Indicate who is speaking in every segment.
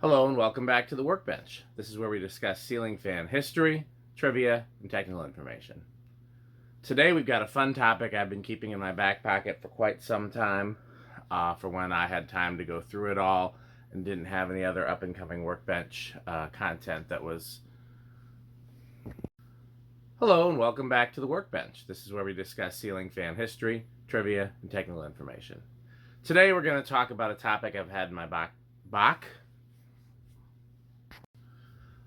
Speaker 1: Hello and welcome back to the Workbench. This is where we discuss ceiling fan history, trivia, and technical information. Today we've got a fun topic I've been keeping in my back pocket for quite some time, for when I had time to go through it all and didn't have any other up-and-coming Workbench content that was... Hello and welcome back to the Workbench. This is where we discuss ceiling fan history, trivia, and technical information. Today we're going to talk about a topic I've had in my back.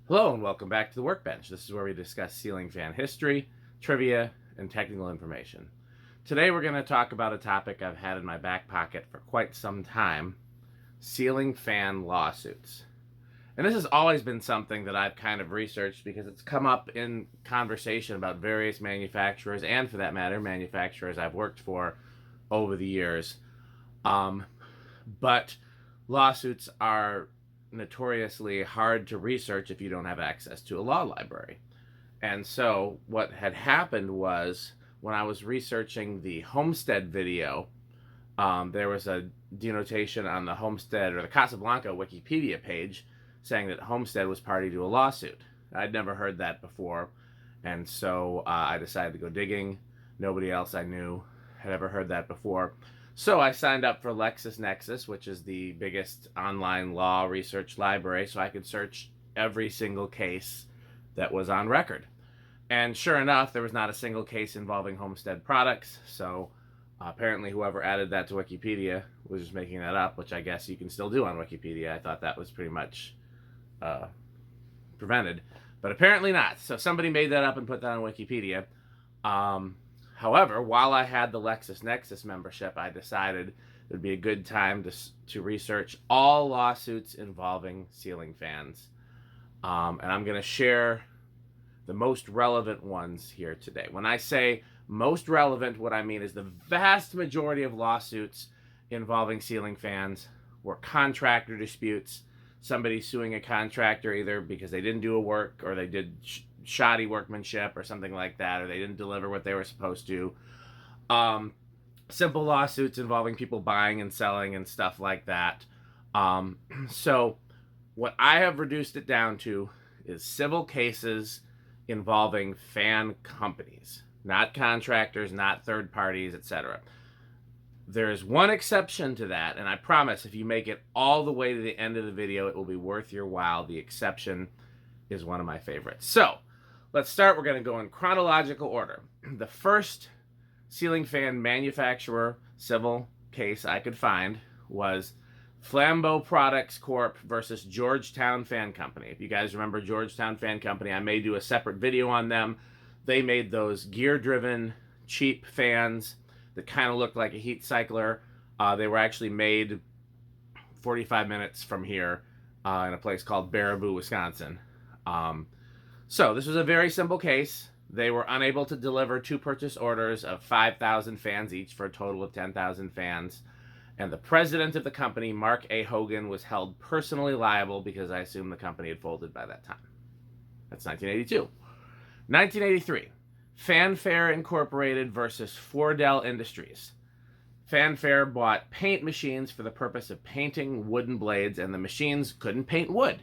Speaker 1: Hello and welcome back to the Workbench. This is where we discuss ceiling fan history, trivia, and technical information. Today we're going to talk about a topic I've had in my back pocket for quite some time, ceiling fan lawsuits. And this has always been something that I've kind of researched because it's come up in conversation about various manufacturers, and for that matter, manufacturers I've worked for over the years. But lawsuits are notoriously hard to research if you don't have access to a law library. And so what had happened was, when I was researching the Homestead video, there was a denotation on the Homestead or the Casablanca Wikipedia page saying that Homestead was party to a lawsuit. I'd never heard that before, and so I decided to go digging. Nobody else I knew had ever heard that before. So I signed up for LexisNexis, which is the biggest online law research library, so I could search every single case that was on record. And sure enough, there was not a single case involving Homestead products, so apparently whoever added that to Wikipedia was just making that up, which I guess you can still do on Wikipedia. I thought that was pretty much prevented, but apparently not. So somebody made that up and put that on Wikipedia. However, while I had the LexisNexis membership, I decided it would be a good time to research all lawsuits involving ceiling fans. And I'm going to share the most relevant ones here today. When I say most relevant, what I mean is the vast majority of lawsuits involving ceiling fans were contractor disputes. Somebody suing a contractor either because they didn't do a work, or they did shoddy workmanship or something like that, or they didn't deliver what they were supposed to. Simple lawsuits involving people buying and selling and stuff like that. So what I have reduced it down to is civil cases involving fan companies, not contractors, not third parties, etc. There is one exception to that, and I promise if you make it all the way to the end of the video, it will be worth your while. The exception is one of my favorites. So let's start. We're going to go in chronological order. The first ceiling fan manufacturer civil case I could find was Flambeau Products Corp versus Georgetown Fan Company. If you guys remember Georgetown Fan Company, I may do a separate video on them. They made those gear-driven, cheap fans that kind of looked like a heat cycler. They were actually made 45 minutes from here in a place called Baraboo, Wisconsin. So this was a very simple case. They were unable to deliver 2 purchase orders of 5,000 fans each for a total of 10,000 fans. And the president of the company, Mark A. Hogan, was held personally liable because I assume the company had folded by that time. That's 1982. 1983. Fanfare Incorporated versus Fourdel Industries. Fanfare bought paint machines for the purpose of painting wooden blades, and the machines couldn't paint wood.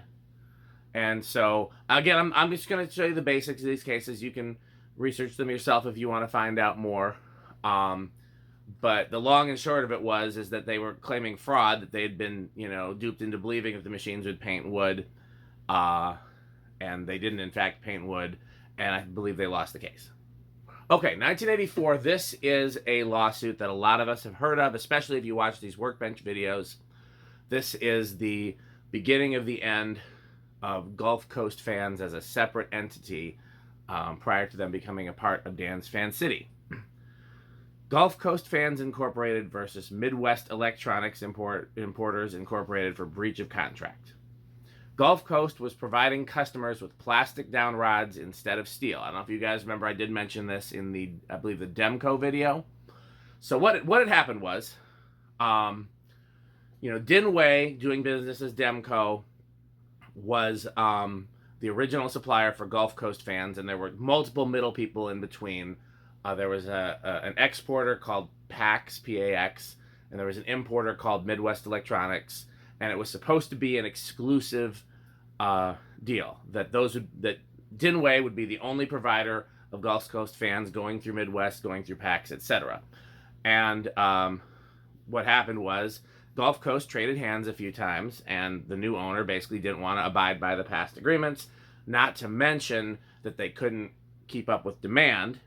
Speaker 1: And so, again, I'm just going to show you the basics of these cases. You can research them yourself if you want to find out more. But the long and short of it is that they were claiming fraud, that they had been, duped into believing that the machines would paint wood. And they didn't, in fact, paint wood. And I believe they lost the case. Okay, 1984, this is a lawsuit that a lot of us have heard of, especially if you watch these Workbench videos. This is the beginning of the end of Gulf Coast Fans as a separate entity prior to them becoming a part of Dan's Fan City. Gulf Coast Fans Incorporated versus Midwest Electronics Importers Incorporated for breach of contract. Gulf Coast was providing customers with plastic down rods instead of steel. I don't know if you guys remember, I did mention this in the, I believe, the Demco video. So what had happened was, Dinway, doing business as Demco, was the original supplier for Gulf Coast Fans, and there were multiple middle people in between. There was an exporter called PAX, P-A-X, and there was an importer called Midwest Electronics. and it was supposed to be an exclusive deal, that Dinway would be the only provider of Gulf Coast fans going through Midwest, going through PAX, etc. And what happened was Gulf Coast traded hands a few times, and the new owner basically didn't want to abide by the past agreements, not to mention that they couldn't keep up with demand.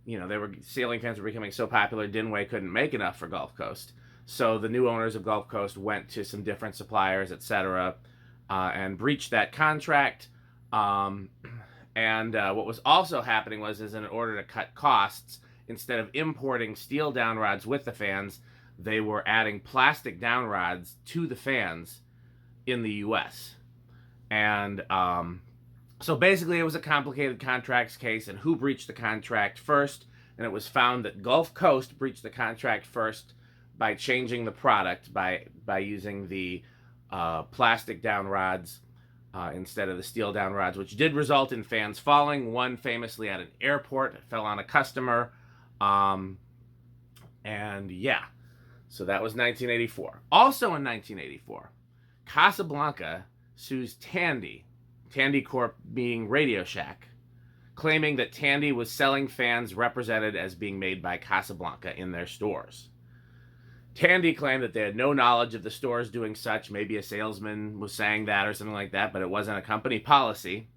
Speaker 1: You know, ceiling fans were becoming so popular, Dinway couldn't make enough for Gulf Coast. So the new owners of Gulf Coast went to some different suppliers, etc., and breached that contract. And what was also happening was in order to cut costs, instead of importing steel down rods with the fans, they were adding plastic down rods to the fans in the U.S. And so basically it was a complicated contracts case, and who breached the contract first. And it was found that Gulf Coast breached the contract first by changing the product, by using the plastic down rods instead of the steel down rods, which did result in fans falling. One famously at an airport, it fell on a customer. And yeah, so that was 1984. Also in 1984, Casablanca sues Tandy Corp being Radio Shack, claiming that Tandy was selling fans represented as being made by Casablanca in their stores. Tandy claimed that they had no knowledge of the stores doing such. Maybe a salesman was saying that or something like that, but it wasn't a company policy.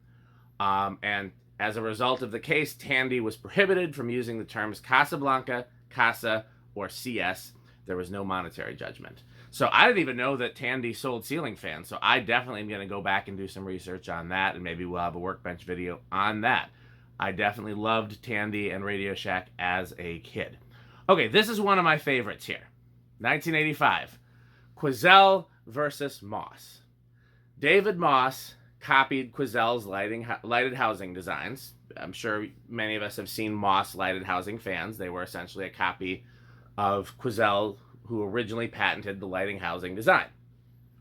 Speaker 1: And as a result of the case, Tandy was prohibited from using the terms Casablanca, Casa, or CS. There was no monetary judgment. So I didn't even know that Tandy sold ceiling fans. So I definitely am going to go back and do some research on that, and maybe we'll have a Workbench video on that. I definitely loved Tandy and Radio Shack as a kid. Okay, this is one of my favorites here. 1985, Quoizel versus Moss. David Moss copied Quoizel's lighted housing designs. I'm sure many of us have seen Moss lighted housing fans. They were essentially a copy of Quoizel, who originally patented the lighting housing design.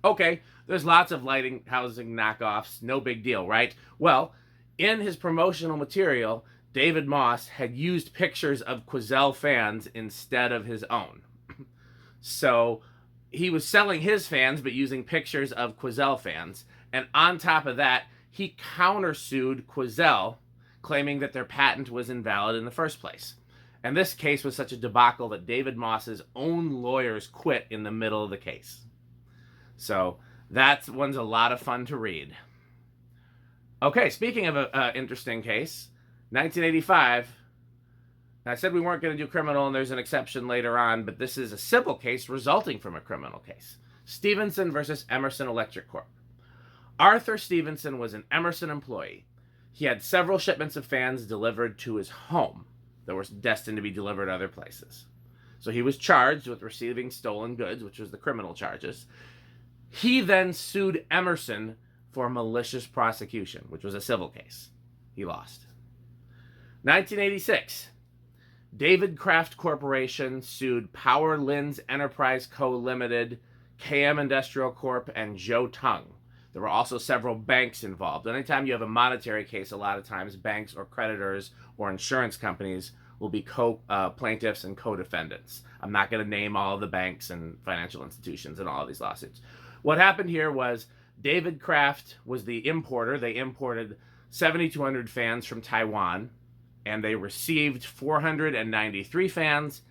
Speaker 1: Okay, there's lots of lighting housing knockoffs, no big deal, right? Well, in his promotional material, David Moss had used pictures of Quoizel fans instead of his own. So he was selling his fans, but using pictures of Quoizel fans. And on top of that, he countersued Quoizel, claiming that their patent was invalid in the first place. And this case was such a debacle that David Moss's own lawyers quit in the middle of the case. So that one's a lot of fun to read. Okay, speaking of an interesting case, 1985, I said we weren't going to do criminal, and there's an exception later on, but this is a civil case resulting from a criminal case. Stevenson versus Emerson Electric Corp. Arthur Stevenson was an Emerson employee. He had several shipments of fans delivered to his home that were destined to be delivered other places. So he was charged with receiving stolen goods, which was the criminal charges. He then sued Emerson for malicious prosecution, which was a civil case. He lost. 1986, DAVIDCRAFT Corporation sued Power Lens Enterprise Co. Limited, KM Industrial Corp., and Joe Tung. There were also several banks involved. Anytime you have a monetary case, a lot of times banks or creditors or insurance companies will be plaintiffs and co-defendants. I'm not going to name all of the banks and financial institutions in all of these lawsuits. What happened here was DAVIDCRAFT was the importer. They imported 7,200 fans from Taiwan, and they received 493 fans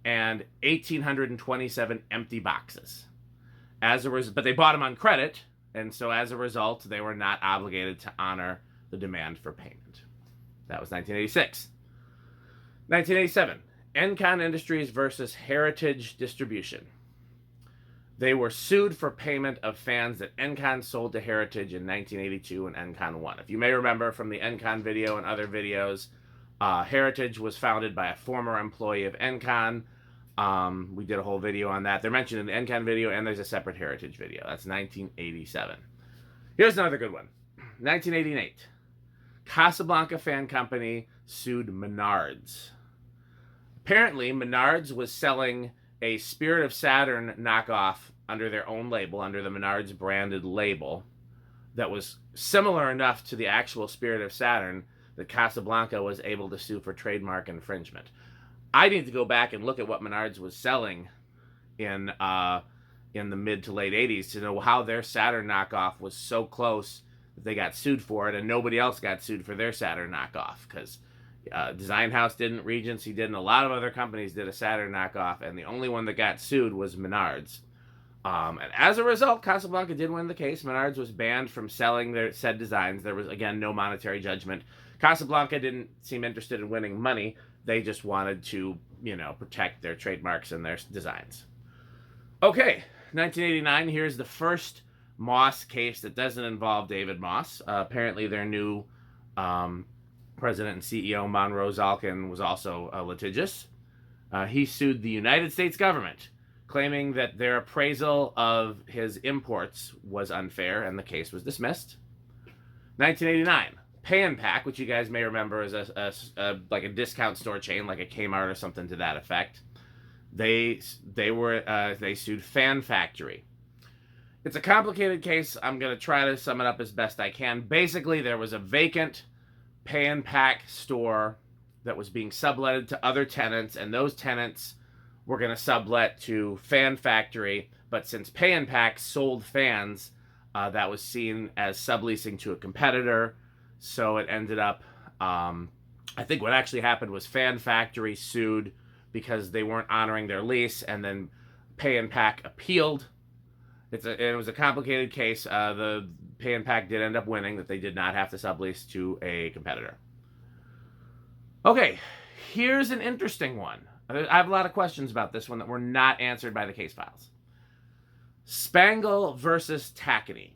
Speaker 1: and 1,827 empty boxes. But they bought them on credit, and so as a result, they were not obligated to honor the demand for payment. That was 1986. 1987, Encon Industries versus Heritage Distribution. They were sued for payment of fans that Encon sold to Heritage in 1982 and Encon won. If you may remember from the Encon video and other videos, Heritage was founded by a former employee of Encon. We did a whole video on that. They're mentioned in the Encon video, and there's a separate Heritage video. That's 1987. Here's another good one. 1988. Casablanca Fan Company sued Menards. Apparently, Menards was selling a Spirit of Saturn knockoff under their own label, under the Menards branded label, that was similar enough to the actual Spirit of Saturn that Casablanca was able to sue for trademark infringement. I need to go back and look at what Menards was selling in in the mid to late 80s to know how their Saturn knockoff was so close that they got sued for it, and nobody else got sued for their Saturn knockoff, because Design House didn't, Regency didn't, a lot of other companies did a Saturn knockoff, and the only one that got sued was Menards. And as a result, Casablanca did win the case. Menards was banned from selling their said designs. There was, again, no monetary judgment. Casablanca didn't seem interested in winning money. They just wanted to, protect their trademarks and their designs. Okay, 1989, here's the first Moss case that doesn't involve David Moss. Apparently their new president and CEO, Monroe Zalkin, was also litigious. He sued the United States government, claiming that their appraisal of his imports was unfair, and the case was dismissed. 1989, Pay and Pack, which you guys may remember is like a discount store chain, like a Kmart or something to that effect. They sued Fan Factory. It's a complicated case. I'm going to try to sum it up as best I can. Basically, there was a vacant Pay and Pack store that was being subletted to other tenants, and those tenants were going to sublet to Fan Factory, but since Pay and Pack sold fans, that was seen as subleasing to a competitor, so it ended up, I think what actually happened was Fan Factory sued because they weren't honoring their lease, and then Pay and Pack appealed. It was a complicated case. The Pay and Pack did end up winning, that they did not have to sublease to a competitor. Okay, here's an interesting one. I have a lot of questions about this one that were not answered by the case files. Spangle versus Tacony.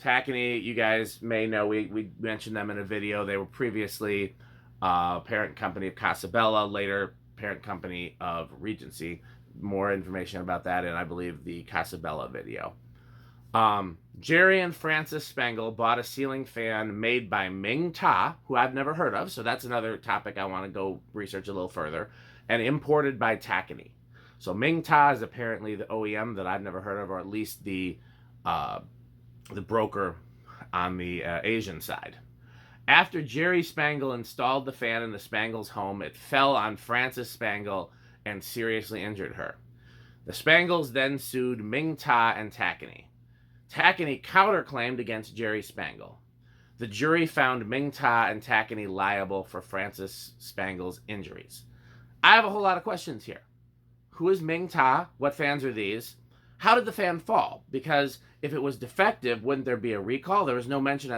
Speaker 1: Tacony, you guys may know, we mentioned them in a video. They were previously parent company of Casabella, later parent company of Regency. More information about that in, I believe, the Casabella video. Jerry and Francis Spangle bought a ceiling fan made by Ming Ta, who I've never heard of, so that's another topic I want to go research a little further, and imported by Tacony. So Ming Ta is apparently the OEM that I've never heard of, or at least the broker on the Asian side. After Jerry Spangle installed the fan in the Spangles' home, it fell on Frances Spangle and seriously injured her. The Spangles then sued Ming Ta and Tacony. Tacony counterclaimed against Jerry Spangle. The jury found Ming Ta and Tacony liable for Frances Spangle's injuries. I have a whole lot of questions here. Who is Ming Ta? What fans are these? How did the fan fall? Because if it was defective, wouldn't there be a recall? There was no mention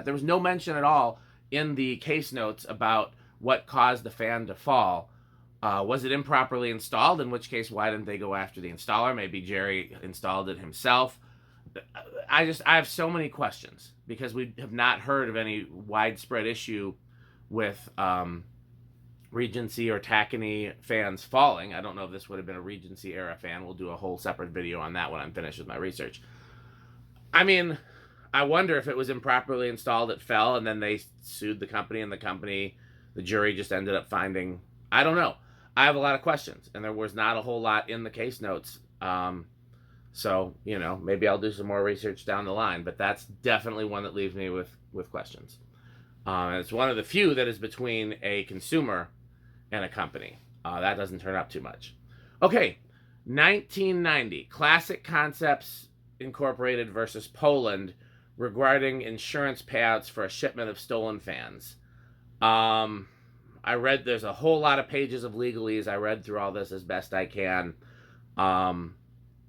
Speaker 1: at all in the case notes about what caused the fan to fall. Was it improperly installed? In which case, why didn't they go after the installer? Maybe Jerry installed it himself. I have so many questions because we have not heard of any widespread issue with Regency or Tacony fans falling. I don't know if this would have been a Regency era fan. We'll do a whole separate video on that when I'm finished with my research. I mean, I wonder if it was improperly installed, it fell, and then they sued the company, and the jury just ended up finding, I don't know. I have a lot of questions, and there was not a whole lot in the case notes. So, maybe I'll do some more research down the line, but that's definitely one that leaves me with questions. It's one of the few that is between a consumer and a company. That doesn't turn up too much. Okay, 1990, Classic Concepts Incorporated versus Poland regarding insurance payouts for a shipment of stolen fans. I read, there's a whole lot of pages of legalese. I read through all this as best I can.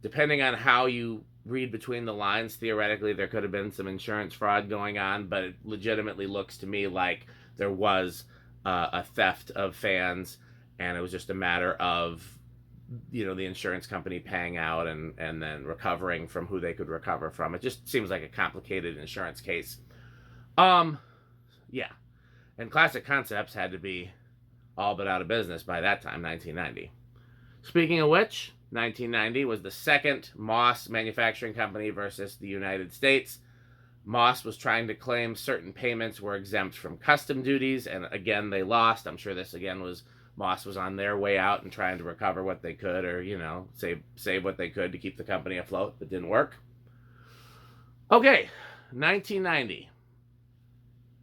Speaker 1: Depending on how you read between the lines, theoretically there could have been some insurance fraud going on, but it legitimately looks to me like there was a theft of fans, and it was just a matter of the insurance company paying out and then recovering from who they could recover from. It just seems like a complicated insurance case. Yeah. And Classic Concepts had to be all but out of business by that time, 1990. Speaking of which, 1990 was the second Moss manufacturing company versus the United States. Moss was trying to claim certain payments were exempt from custom duties, and again, they lost. I'm sure this again was Moss was on their way out and trying to recover what they could, or, save what they could to keep the company afloat, but didn't work. Okay, 1990.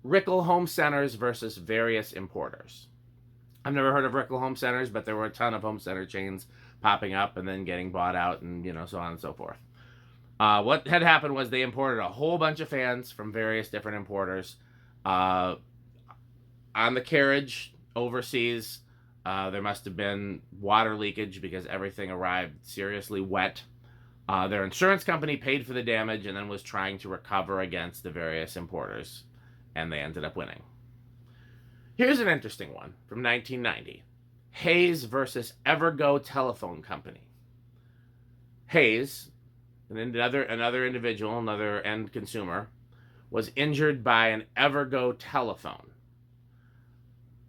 Speaker 1: Rickel Home Centers versus various importers. I've never heard of Rickel Home Centers, but there were a ton of home center chains popping up and then getting bought out and, so on and so forth. What had happened was they imported a whole bunch of fans from various different importers. On the carriage overseas, there must have been water leakage because everything arrived seriously wet. Their insurance company paid for the damage and then was trying to recover against the various importers, and they ended up winning. Here's an interesting one from 1990. Hayes versus Evergo Telephone Company. Hayes, another individual, another end consumer, was injured by an Evergo telephone.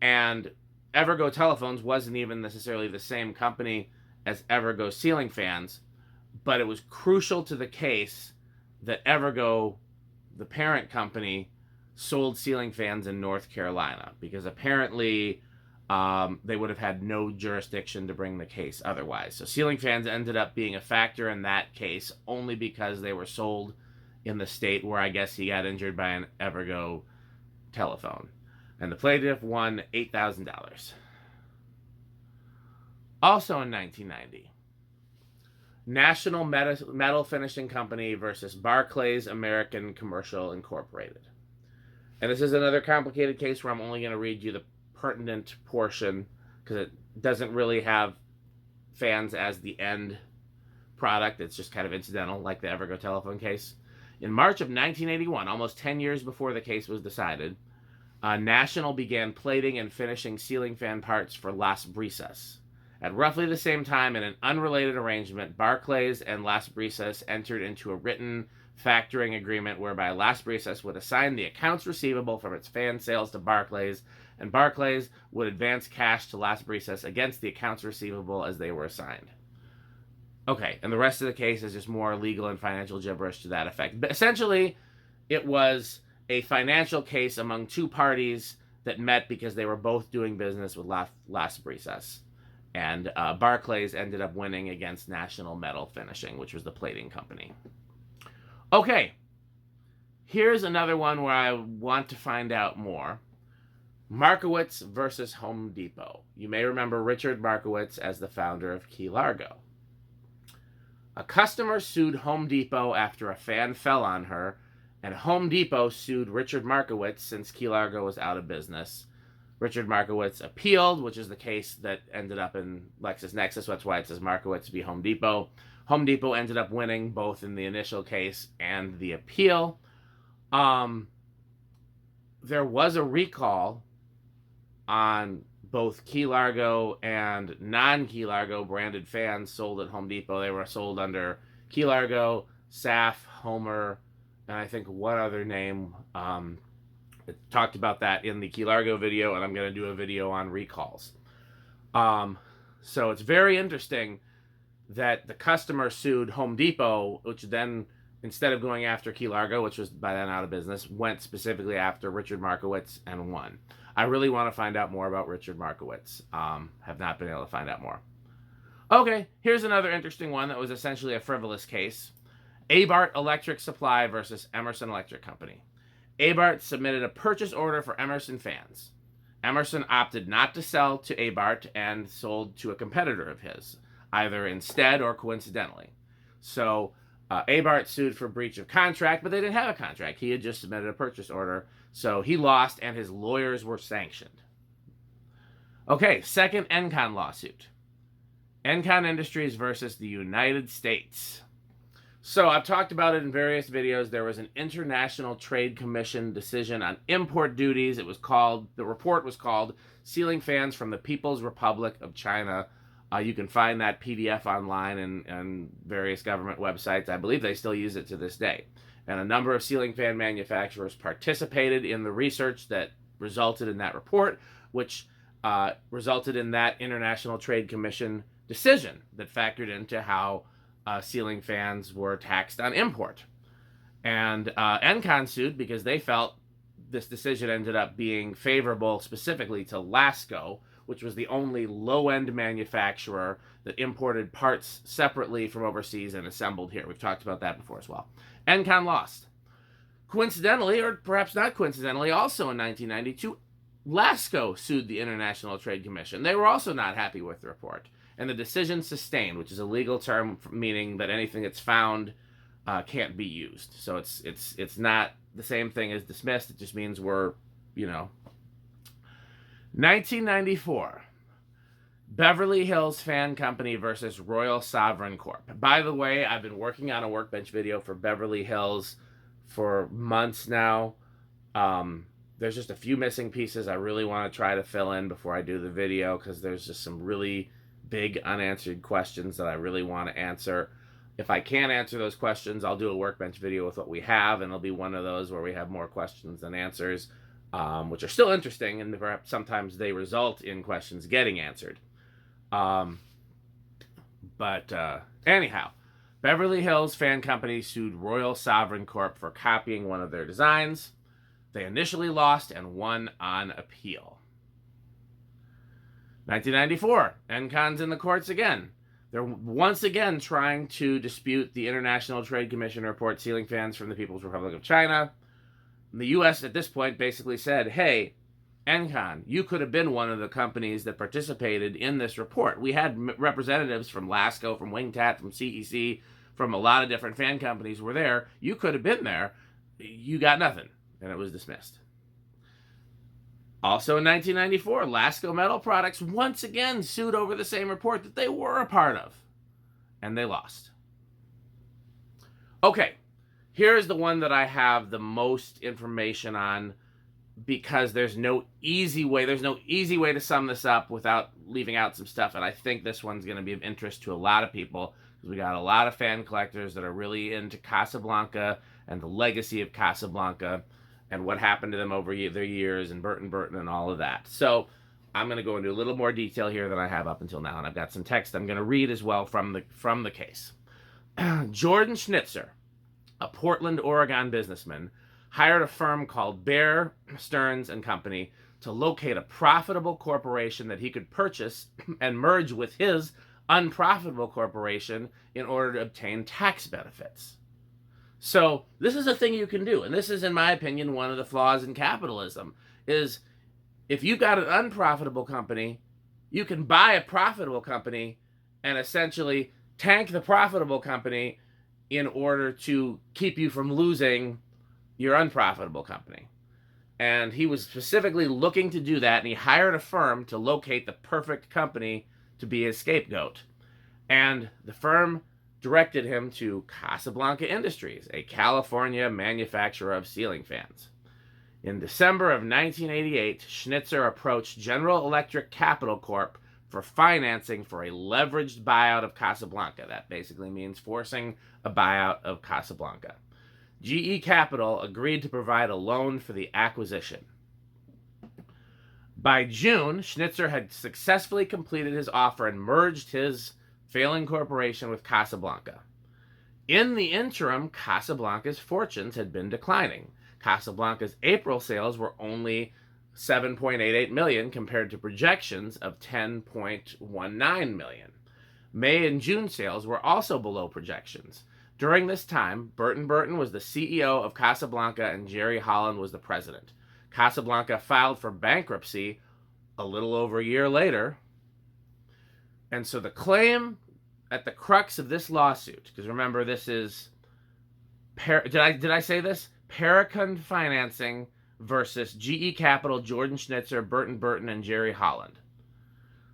Speaker 1: And Evergo Telephones wasn't even necessarily the same company as Evergo ceiling fans, but it was crucial to the case that Evergo, the parent company, sold ceiling fans in North Carolina, because apparently they would have had no jurisdiction to bring the case otherwise. So ceiling fans ended up being a factor in that case only because they were sold in the state where I guess he got injured by an Evergo telephone. And the plaintiff won $8,000. Also in 1990, National Metal Finishing Company versus BarclaysAmerican Commercial Incorporated. And this is another complicated case where I'm only going to read you the pertinent portion because it doesn't really have fans as the end product. It's just kind of incidental, like the Evergo telephone case. In March of 1981, almost 10 years before the case was decided, National began plating and finishing ceiling fan parts for Las Brisas. At roughly the same time, in an unrelated arrangement, Barclays and Las Brisas entered into a written factoring agreement whereby Las Brisas would assign the accounts receivable from its fan sales to Barclays, and Barclays would advance cash to Las Brisas against the accounts receivable as they were assigned. Okay, and the rest of the case is just more legal and financial gibberish to that effect. But essentially, it was a financial case among two parties that met because they were both doing business with Las Brisas. And Barclays ended up winning against National Metal Finishing, which was the plating company. Okay, here's another one where I want to find out more. Markowitz versus Home Depot. You may remember Richard Markowitz as the founder of Key Largo. A customer sued Home Depot after a fan fell on her, and Home Depot sued Richard Markowitz since Key Largo was out of business. Richard Markowitz appealed, which is the case that ended up in LexisNexis. That's why it says Markowitz v. Home Depot. Home Depot ended up winning both in the initial case and the appeal. There was a recall on both Key Largo and non-Key Largo branded fans sold at Home Depot. They were sold under Key Largo, Saf, Homer, and I think one other name. I talked about that in the Key Largo video, and I'm going to do a video on recalls. So it's very interesting that the customer sued Home Depot, which then, instead of going after Key Largo, which was by then out of business, went specifically after Richard Markowitz and won. I really want to find out more about Richard Markowitz. Have not been able to find out more. Okay, here's another interesting one that was essentially a frivolous case. A-Abart Electric Supply versus Emerson Electric Company. A-Abart submitted a purchase order for Emerson fans. Emerson opted not to sell to A-Abart and sold to a competitor of his, either instead or coincidentally. So A-Abart sued for breach of contract, but they didn't have a contract. He had just submitted a purchase order, so he lost and his lawyers were sanctioned. Okay, second Encon lawsuit. Encon Industries versus the United States. So I've talked about it in various videos. There was an International Trade Commission decision on import duties. It was called, the report was called Ceiling Fans from the People's Republic of China. You can find that PDF online and various government websites. I believe they still use it to this day. And a number of ceiling fan manufacturers participated in the research that resulted in that report, which resulted in that International Trade Commission decision that factored into how ceiling fans were taxed on import. And Encon sued because they felt this decision ended up being favorable specifically to Lasco, which was the only low-end manufacturer that imported parts separately from overseas and assembled here. We've talked about that before as well. Encon lost. Coincidentally, or perhaps not coincidentally, also in 1992, Lasco sued the International Trade Commission. They were also not happy with the report. And the decision sustained, which is a legal term meaning that anything that's found can't be used. So it's not the same thing as dismissed. It just means we're, 1994. Beverly Hills Fan Company versus Royal Sovereign Corp. By the way, I've been working on a Workbench video for Beverly Hills for months now. There's just a few missing pieces I really want to try to fill in before I do the video, because there's just some really big unanswered questions that I really want to answer. If I can't answer those questions, I'll do a Workbench video with what we have, and it'll be one of those where we have more questions than answers, which are still interesting, and perhaps sometimes they result in questions getting answered. Anyhow, Beverly Hills Fan Company sued Royal Sovereign Corp for copying one of their designs. They initially lost and won on appeal. 1994, Encon's in the courts again. They're once again trying to dispute the International Trade Commission report ceiling fans from the People's Republic of China. The U.S. at this point basically said, hey, Encon, you could have been one of the companies that participated in this report. We had representatives from Lasco, from Wingtat, from CEC, from a lot of different fan companies were there. You could have been there. You got nothing. And it was dismissed. Also in 1994, Lasco Metal Products once again sued over the same report that they were a part of. And they lost. Okay, here's the one that I have the most information on, because there's no easy way to sum this up without leaving out some stuff. And I think this one's going to be of interest to a lot of people, because we got a lot of fan collectors that are really into Casablanca and the legacy of Casablanca and what happened to them over their years, and Burton and all of that. So I'm going to go into a little more detail here than I have up until now, and I've got some text I'm going to read as well from the case. Jordan Schnitzer, a Portland, Oregon businessman, hired a firm called Bear, Stearns & Company to locate a profitable corporation that he could purchase and merge with his unprofitable corporation in order to obtain tax benefits. So this is a thing you can do, and this is, in my opinion, one of the flaws in capitalism, is if you've got an unprofitable company, you can buy a profitable company and essentially tank the profitable company in order to keep you from losing your unprofitable company. And he was specifically looking to do that, and he hired a firm to locate the perfect company to be his scapegoat. And the firm directed him to Casablanca Industries, a California manufacturer of ceiling fans. In December of 1988, Schnitzer approached General Electric Capital Corp for financing for a leveraged buyout of Casablanca. That basically means forcing a buyout of Casablanca. GE Capital agreed to provide a loan for the acquisition. By June, Schnitzer had successfully completed his offer and merged his failing corporation with Casablanca. In the interim, Casablanca's fortunes had been declining. Casablanca's April sales were only $7.88 million compared to projections of $10.19 million. May and June sales were also below projections. During this time, Burton was the CEO of Casablanca and Jerry Holland was the president. Casablanca filed for bankruptcy a little over a year later. And so the claim at the crux of this lawsuit, because remember, this is, did I say this? Paracon Financing versus GE Capital, Jordan Schnitzer, Burton, and Jerry Holland.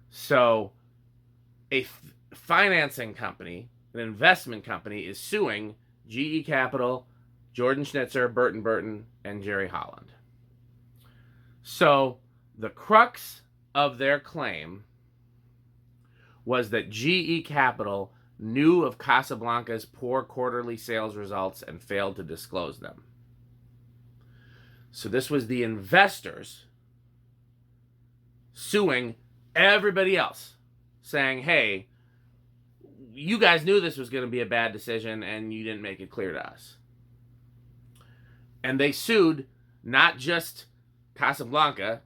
Speaker 1: So a financing company, an investment company, is suing GE Capital, Jordan Schnitzer, Burton, and Jerry Holland. So the crux of their claim was that GE Capital knew of Casablanca's poor quarterly sales results and failed to disclose them. So this was the investors suing everybody else, saying, hey, you guys knew this was going to be a bad decision and you didn't make it clear to us. And they sued not just Casablanca,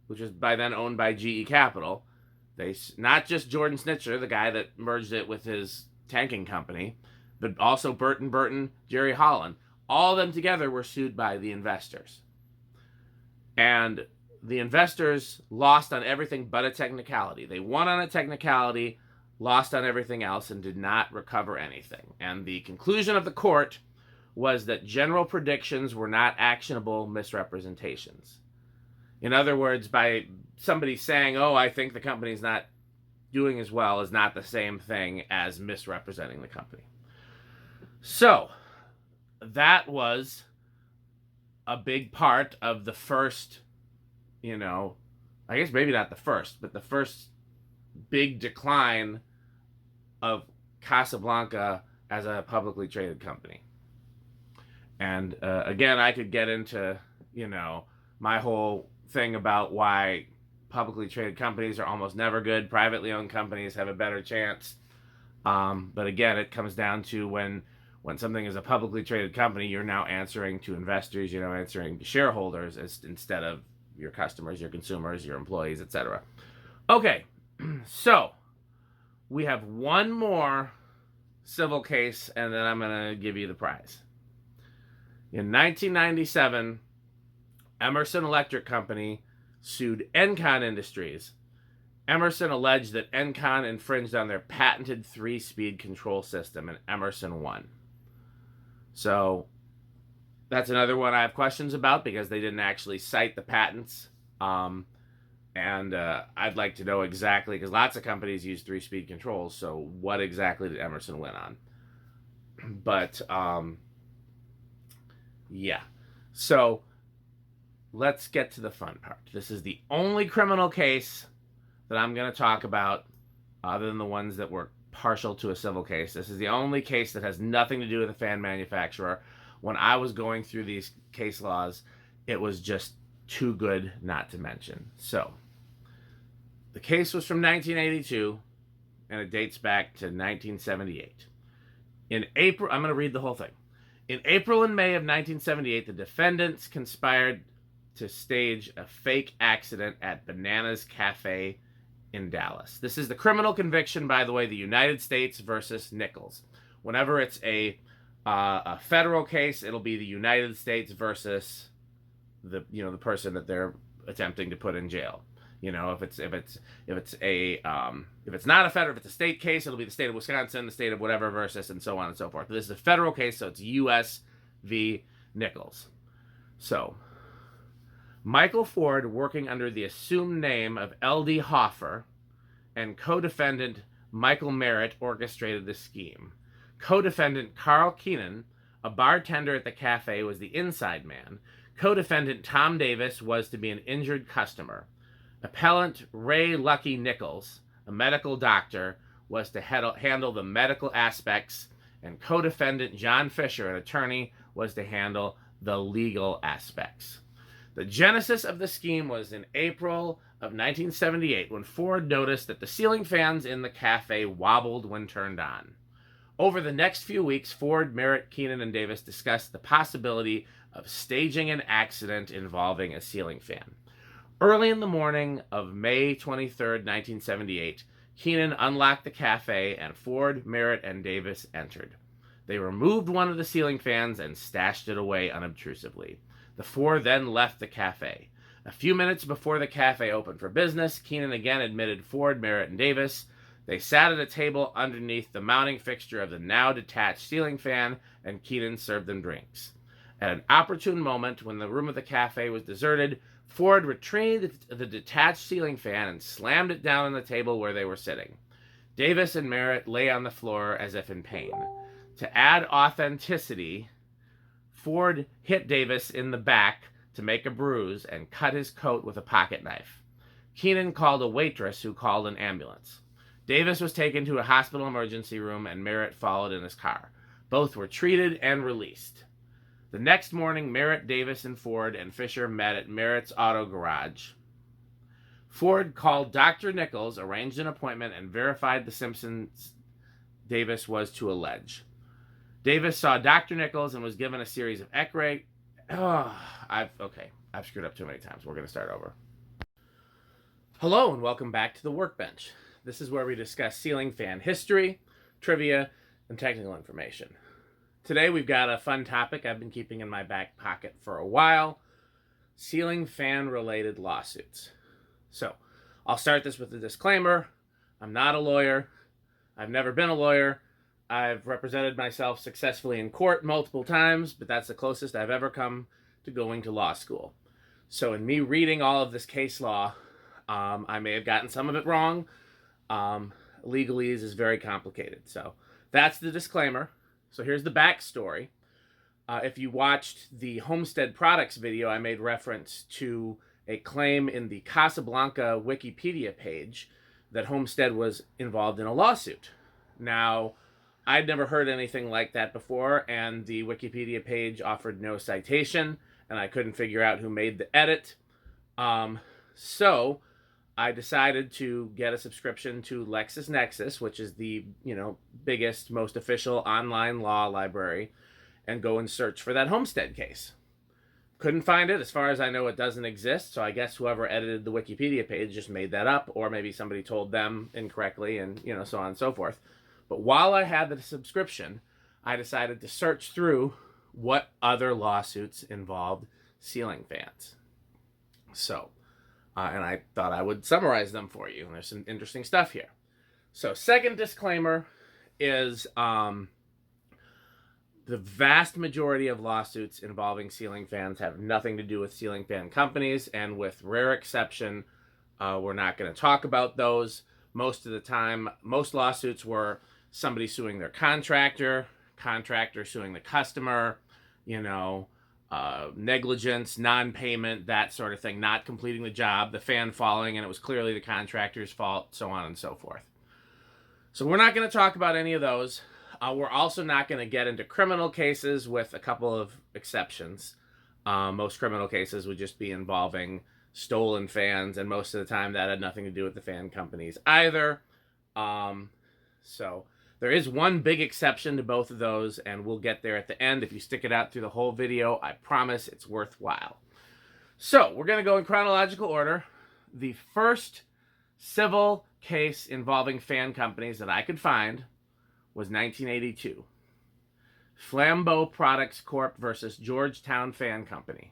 Speaker 1: which was by then owned by GE Capital, not just Jordan Schnitzer, the guy that merged it with his tanking company, but also Burton, Jerry Holland. All of them together were sued by the investors. And the investors lost on everything but a technicality. They won on a technicality lost on everything else, and did not recover anything. And the conclusion of the court was that general predictions were not actionable misrepresentations. In other words, by somebody saying, oh, I think the company's not doing as well, is not the same thing as misrepresenting the company. So, that was a big part of the first, I guess maybe not the first, but the first big decline of Casablanca as a publicly traded company. And again, I could get into, my whole thing about why publicly traded companies are almost never good. Privately owned companies have a better chance. But again, it comes down to when something is a publicly traded company, you're now answering to investors, answering to shareholders instead of your customers, your consumers, your employees, etc. Okay, so we have one more civil case, and then I'm going to give you the prize. In 1997, Emerson Electric Company sued Encon Industries. Emerson alleged that Encon infringed on their patented 3-speed control system, and Emerson won. So that's another one I have questions about because they didn't actually cite the patents. And I'd like to know exactly, because lots of companies use 3-speed controls, so what exactly did Emerson win on? But, yeah. So let's get to the fun part. This is the only criminal case that I'm going to talk about, other than the ones that were partial to a civil case. This is the only case that has nothing to do with a fan manufacturer. When I was going through these case laws, it was just too good not to mention. So, the case was from 1982, and it dates back to 1978. In April, I'm going to read the whole thing. In April and May of 1978, the defendants conspired to stage a fake accident at Bananas Cafe in Dallas. This is the criminal conviction, by the way, the United States versus Nichols. Whenever it's a federal case, it'll be the United States versus the person that they're attempting to put in jail. If it's not a federal, if it's a state case, it'll be the state of Wisconsin, the state of whatever versus, and so on and so forth. This is a federal case, so it's U.S. v. Nichols. So, Michael Ford, working under the assumed name of L.D. Hoffer, and co-defendant Michael Merritt orchestrated the scheme. Co-defendant Carl Keenan, a bartender at the cafe, was the inside man. Co-defendant Tom Davis was to be an injured customer. Appellant Ray Lucky Nichols, a medical doctor, was to handle the medical aspects, and co-defendant John Fisher, an attorney, was to handle the legal aspects. The genesis of the scheme was in April of 1978 when Ford noticed that the ceiling fans in the cafe wobbled when turned on. Over the next few weeks, Ford, Merritt, Keenan, and Davis discussed the possibility of staging an accident involving a ceiling fan. Early in the morning of May 23, 1978, Keenan unlocked the cafe and Ford, Merritt, and Davis entered. They removed one of the ceiling fans and stashed it away unobtrusively. The four then left the cafe. A few minutes before the cafe opened for business, Keenan again admitted Ford, Merritt, and Davis. They sat at a table underneath the mounting fixture of the now detached ceiling fan, and Keenan served them drinks. At an opportune moment, when the room of the cafe was deserted, Ford retrieved the detached ceiling fan and slammed it down on the table where they were sitting. Davis and Merritt lay on the floor as if in pain. To add authenticity, Ford hit Davis in the back to make a bruise and cut his coat with a pocket knife. Keenan called a waitress who called an ambulance. Davis was taken to a hospital emergency room and Merritt followed in his car. Both were treated and released. The next morning, Merritt, Davis, and Ford and Fisher met at Merritt's auto garage. Ford called Dr. Nichols, arranged an appointment, and verified the symptoms Davis was to allege. Davis saw Dr. Nichols and was given a series of X-ray. I've screwed up too many times. We're going to start over. Hello and welcome back to the Workbench. This is where we discuss ceiling fan history, trivia, and technical information. Today we've got a fun topic I've been keeping in my back pocket for a while: ceiling fan related lawsuits. So, I'll start this with a disclaimer. I'm not a lawyer. I've never been a lawyer. I've represented myself successfully in court multiple times, but that's the closest I've ever come to going to law school. So in me reading all of this case law, I may have gotten some of it wrong. Legalese is very complicated. So that's the disclaimer. So here's the backstory. If you watched the Homestead Products video, I made reference to a claim in the Casablanca Wikipedia page that Homestead was involved in a lawsuit. Now, I'd never heard anything like that before, and the Wikipedia page offered no citation, and I couldn't figure out who made the edit. So I decided to get a subscription to LexisNexis, which is the, biggest, most official online law library, and go and search for that Homestead case. Couldn't find it. As far as I know, it doesn't exist, so I guess whoever edited the Wikipedia page just made that up, or maybe somebody told them incorrectly, and, so on and so forth. But while I had the subscription, I decided to search through what other lawsuits involved ceiling fans. So, and I thought I would summarize them for you. And there's some interesting stuff here. So, second disclaimer is the vast majority of lawsuits involving ceiling fans have nothing to do with ceiling fan companies, and with rare exception, we're not going to talk about those. Most of the time, most lawsuits were somebody suing their contractor suing the customer, negligence, non-payment, that sort of thing, not completing the job, the fan falling, and it was clearly the contractor's fault, so on and so forth. So we're not going to talk about any of those. We're also not going to get into criminal cases, with a couple of exceptions. Most criminal cases would just be involving stolen fans, and most of the time that had nothing to do with the fan companies either. So there is one big exception to both of those, and we'll get there at the end. If you stick it out through the whole video, I promise it's worthwhile. So we're going to go in chronological order. The first civil case involving fan companies that I could find was 1982. Flambeau Products Corp versus Georgetown Fan Company.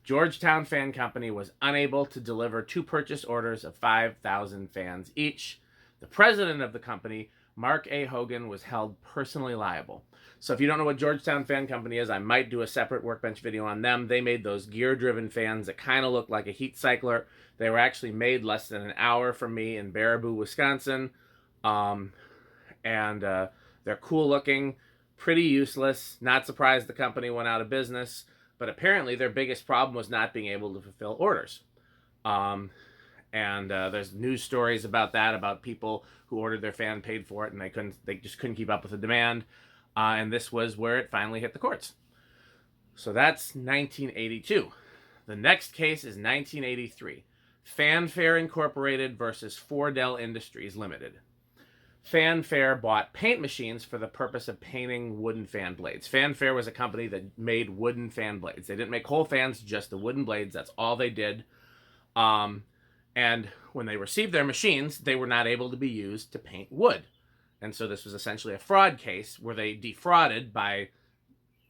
Speaker 1: Georgetown Fan Company was unable to deliver 2 purchase orders of 5,000 fans each. The president of the company, Mark A. Hogan, was held personally liable. So if you don't know what Georgetown Fan Company is, I might do a separate Workbench video on them. They made those gear-driven fans that kind of look like a heat cycler. They were actually made less than an hour from me in Baraboo, Wisconsin. They're cool looking, pretty useless. Not surprised the company went out of business, but apparently their biggest problem was not being able to fulfill orders. There's news stories about that, about people who ordered their fan, paid for it, and they just couldn't keep up with the demand. And this was where it finally hit the courts. So that's 1982. The next case is 1983. Fanfare Incorporated versus Fourdel Industries Limited. Fanfare bought paint machines for the purpose of painting wooden fan blades. Fanfare was a company that made wooden fan blades. They didn't make whole fans, just the wooden blades. That's all they did. And when they received their machines, they were not able to be used to paint wood. And so this was essentially a fraud case where they defrauded by,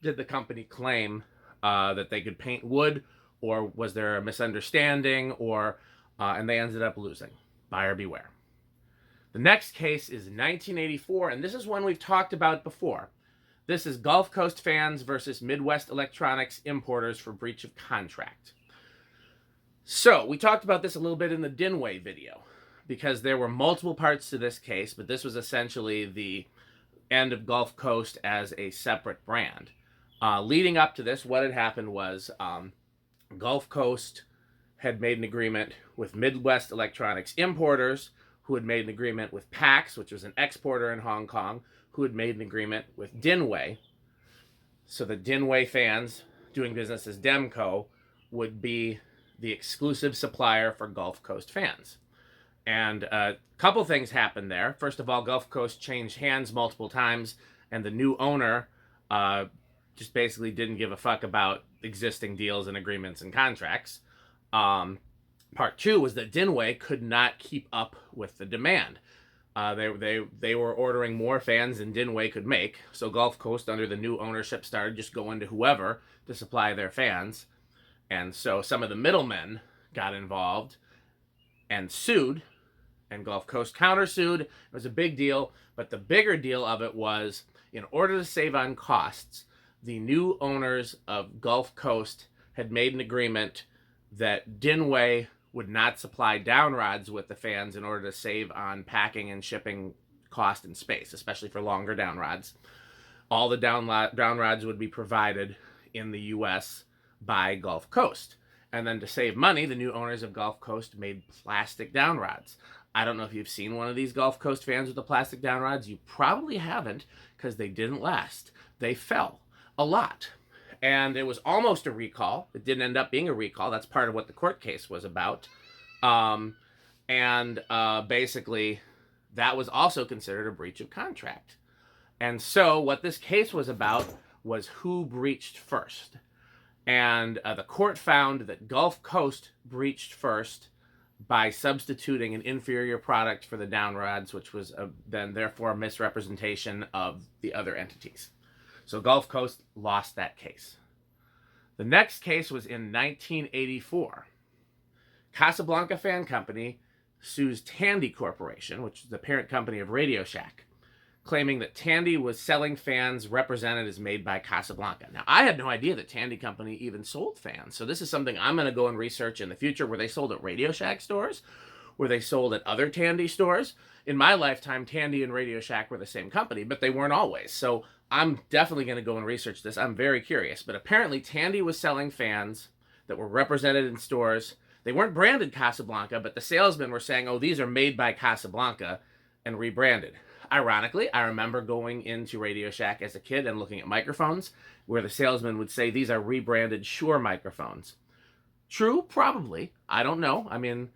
Speaker 1: did the company claim that they could paint wood, or was there a misunderstanding, and they ended up losing. Buyer beware. The next case is 1984, and this is one we've talked about before. This is Gulf Coast Fans versus Midwest Electronics Importers for breach of contract. So, we talked about this a little bit in the Dinway video, because there were multiple parts to this case, but this was essentially the end of Gulf Coast as a separate brand. Leading up to this, what had happened was Gulf Coast had made an agreement with Midwest Electronics Importers, who had made an agreement with PAX, which was an exporter in Hong Kong, who had made an agreement with Dinway. So the Dinway fans, doing business as Demco, would be the exclusive supplier for Gulf Coast fans. And a couple things happened there. First of all, Gulf Coast changed hands multiple times, and the new owner just basically didn't give a fuck about existing deals and agreements and contracts. Part 2 was that Dinway could not keep up with the demand. They were ordering more fans than Dinway could make, so Gulf Coast, under the new ownership, started just going to whoever to supply their fans. And so some of the middlemen got involved and sued and Gulf Coast countersued. It was a big deal, but the bigger deal of it was, in order to save on costs, the new owners of Gulf Coast had made an agreement that Dinway would not supply down rods with the fans in order to save on packing and shipping cost and space, especially for longer down rods. All the down rods would be provided in the U.S. by Gulf Coast. And then to save money, the new owners of Gulf Coast made plastic down rods. I don't know if you've seen one of these Gulf Coast fans with the plastic down rods. You probably haven't, because they didn't last. They fell a lot. And it was almost a recall. It didn't end up being a recall. That's part of what the court case was about. Basically, that was also considered a breach of contract. And so what this case was about was who breached first. And the court found that Gulf Coast breached first by substituting an inferior product for the down rods, which was then therefore a misrepresentation of the other entities. So Gulf Coast lost that case. The next case was in 1984. Casablanca Fan Company sues Tandy Corporation, which is the parent company of Radio Shack, claiming that Tandy was selling fans represented as made by Casablanca. Now, I had no idea that Tandy Company even sold fans, so this is something I'm going to go and research in the future. Were they sold at Radio Shack stores? Were they sold at other Tandy stores? In my lifetime, Tandy and Radio Shack were the same company, but they weren't always. So I'm definitely going to go and research this. I'm very curious. But apparently, Tandy was selling fans that were represented in stores. They weren't branded Casablanca, but the salesmen were saying, oh, these are made by Casablanca and rebranded. Ironically, I remember going into Radio Shack as a kid and looking at microphones where the salesman would say these are rebranded Shure microphones. True? Probably. I don't know. I mean,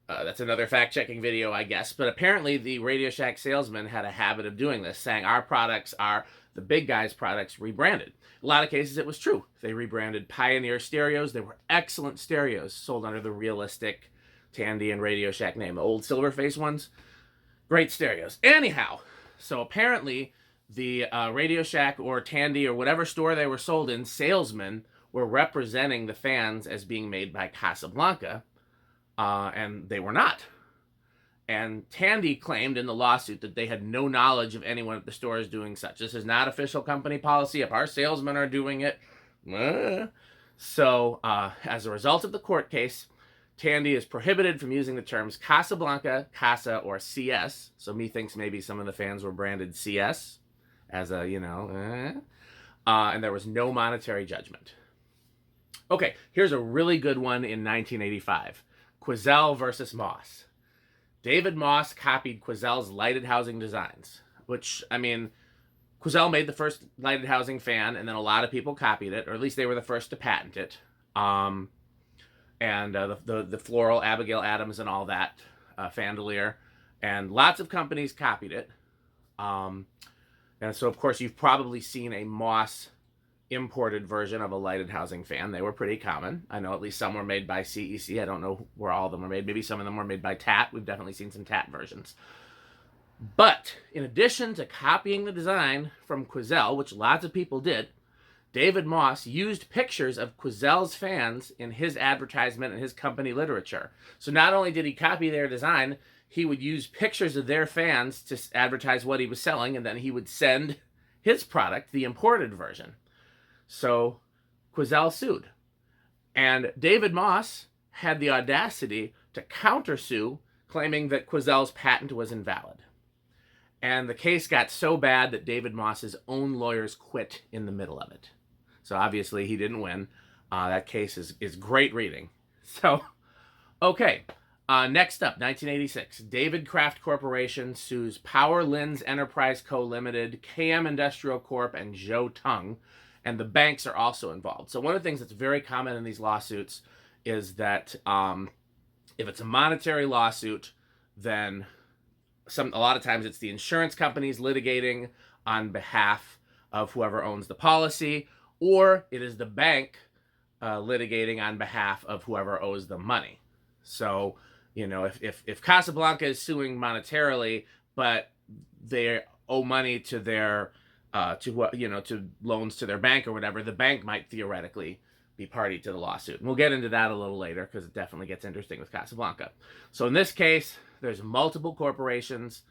Speaker 1: that's another fact-checking video, I guess. But apparently the Radio Shack salesman had a habit of doing this, saying our products are the big guys' products rebranded. A lot of cases it was true. They rebranded Pioneer stereos. They were excellent stereos sold under the realistic Tandy and Radio Shack name. The old silver face ones. Great stereos. Anyhow, so apparently the Radio Shack or Tandy or whatever store they were sold in, salesmen were representing the fans as being made by Casablanca, and they were not. And Tandy claimed in the lawsuit that they had no knowledge of anyone at the stores doing such. This is not official company policy. If our salesmen are doing it, So as a result of the court case, Tandy is prohibited from using the terms Casablanca, Casa, or CS. So methinks maybe some of the fans were branded CS as a, and there was no monetary judgment. Okay, here's a really good one in 1985. Quoizel versus Moss. David Moss copied Quoizel's lighted housing designs, which, I mean, Quoizel made the first lighted housing fan, and then a lot of people copied it, or at least they were the first to patent it. The floral Abigail Adams and all that, Fandelier, and lots of companies copied it. And so, of course, you've probably seen a Moss imported version of a lighted housing fan. They were pretty common. I know at least some were made by CEC. I don't know where all of them were made. Maybe some of them were made by TAT. We've definitely seen some TAT versions. But in addition to copying the design from Quoizel, which lots of people did, David Moss used pictures of Quoizel's fans in his advertisement and his company literature. So not only did he copy their design, he would use pictures of their fans to advertise what he was selling, and then he would send his product, the imported version. So Quoizel sued. And David Moss had the audacity to countersue, claiming that Quoizel's patent was invalid. And the case got so bad that David Moss's own lawyers quit in the middle of it. So obviously he didn't win. That case is great reading. So, okay. Next up, 1986. DAVIDCRAFT Corporation sues Power Lens Enterprise Co. Limited, KM Industrial Corp., and Joe Tung. And the banks are also involved. So one of the things that's very common in these lawsuits is that if it's a monetary lawsuit, then a lot of times it's the insurance companies litigating on behalf of whoever owns the policy, or it is the bank litigating on behalf of whoever owes the money. So, if Casablanca is suing monetarily, but they owe money to their to loans to their bank or whatever, the bank might theoretically be party to the lawsuit. And we'll get into that a little later because it definitely gets interesting with Casablanca. So in this case, there's multiple corporations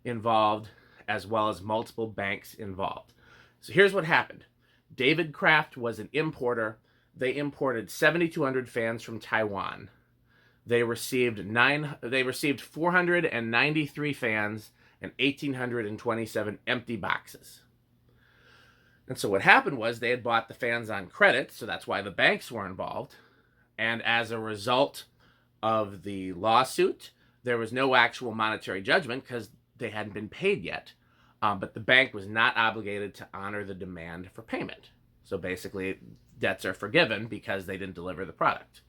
Speaker 1: involved as well as multiple banks involved. So here's what happened. DAVIDCRAFT was an importer. They imported 7,200 fans from Taiwan. They received 493 fans and 1,827 empty boxes. And so what happened was they had bought the fans on credit, so that's why the banks were involved. And as a result of the lawsuit, there was no actual monetary judgment because they hadn't been paid yet. But the bank was not obligated to honor the demand for payment. So basically, debts are forgiven because they didn't deliver the product.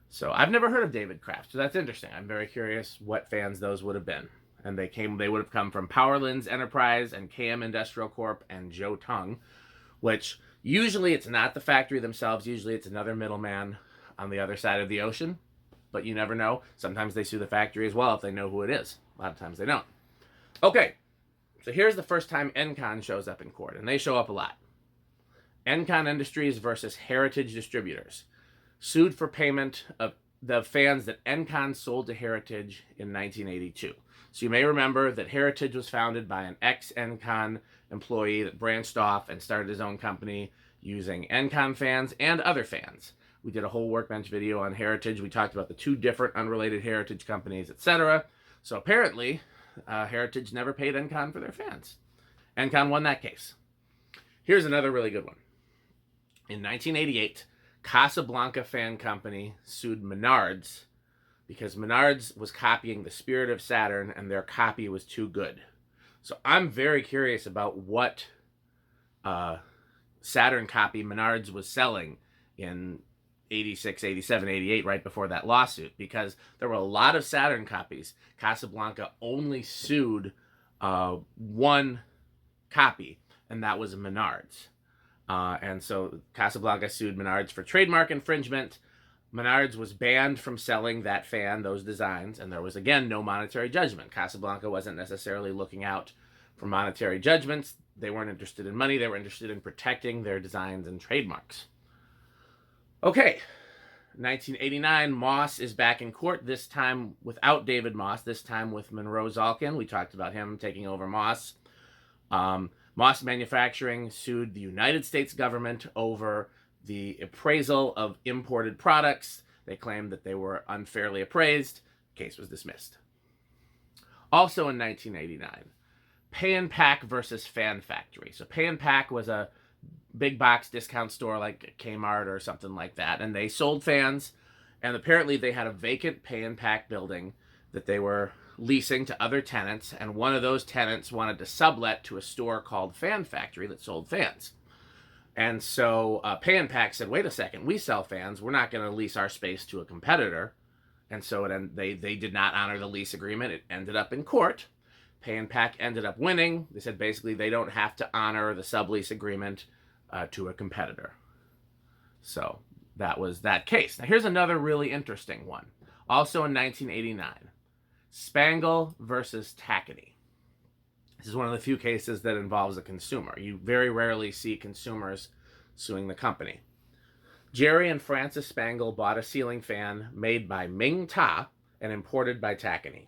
Speaker 1: So I've never heard of DAVIDCRAFT, so that's interesting. I'm very curious what fans those would have been. And they would have come from Powerlands Enterprise and KM Industrial Corp and Joe Tung, which usually it's not the factory themselves. Usually it's another middleman on the other side of the ocean, but you never know. Sometimes they sue the factory as well if they know who it is. A lot of times they don't. Okay, so here's the first time Encon shows up in court, and they show up a lot. Encon Industries versus Heritage Distributors, sued for payment of the fans that Encon sold to Heritage in 1982. So you may remember that Heritage was founded by an ex-Encon employee that branched off and started his own company using Encon fans and other fans. We did a whole Workbench video on Heritage. We talked about the two different unrelated Heritage companies, etc. So apparently, Heritage never paid Encon for their fans. Encon won that case. Here's another really good one. In 1988, Casablanca Fan Company sued Menards because Menards was copying the Spirit of Saturn and their copy was too good. So I'm very curious about what Saturn copy Menards was selling in 86, 87, 88, right before that lawsuit, because there were a lot of Saturn copies. Casablanca only sued one copy, and that was Menards. And so Casablanca sued Menards for trademark infringement. Menards was banned from selling that fan, those designs, and there was, again, no monetary judgment. Casablanca wasn't necessarily looking out for monetary judgments. They weren't interested in money. They were interested in protecting their designs and trademarks. Okay, 1989, Moss is back in court, this time without David Moss, this time with Monroe Zalkin. We talked about him taking over Moss. Moss Manufacturing sued the United States government over the appraisal of imported products. They claimed that they were unfairly appraised. The case was dismissed. Also in 1989, Pay and Pack versus Fan Factory. So Pay and Pack was a big box discount store like Kmart or something like that, and they sold fans, and apparently they had a vacant Pay and Pack building that they were leasing to other tenants, and one of those tenants wanted to sublet to a store called Fan Factory that sold fans. And so Pay and Pack said, wait a second, we sell fans. We're not going to lease our space to a competitor. And so they did not honor the lease agreement. It ended up in court. Pay and Pack ended up winning. They said basically they don't have to honor the sublease agreement to a competitor. So that was that case. Now here's another really interesting one. Also in 1989, Spangle versus Tacony. This is one of the few cases that involves a consumer. You very rarely see consumers suing the company. Jerry and Francis Spangle bought a ceiling fan made by Ming Ta and imported by Tacony.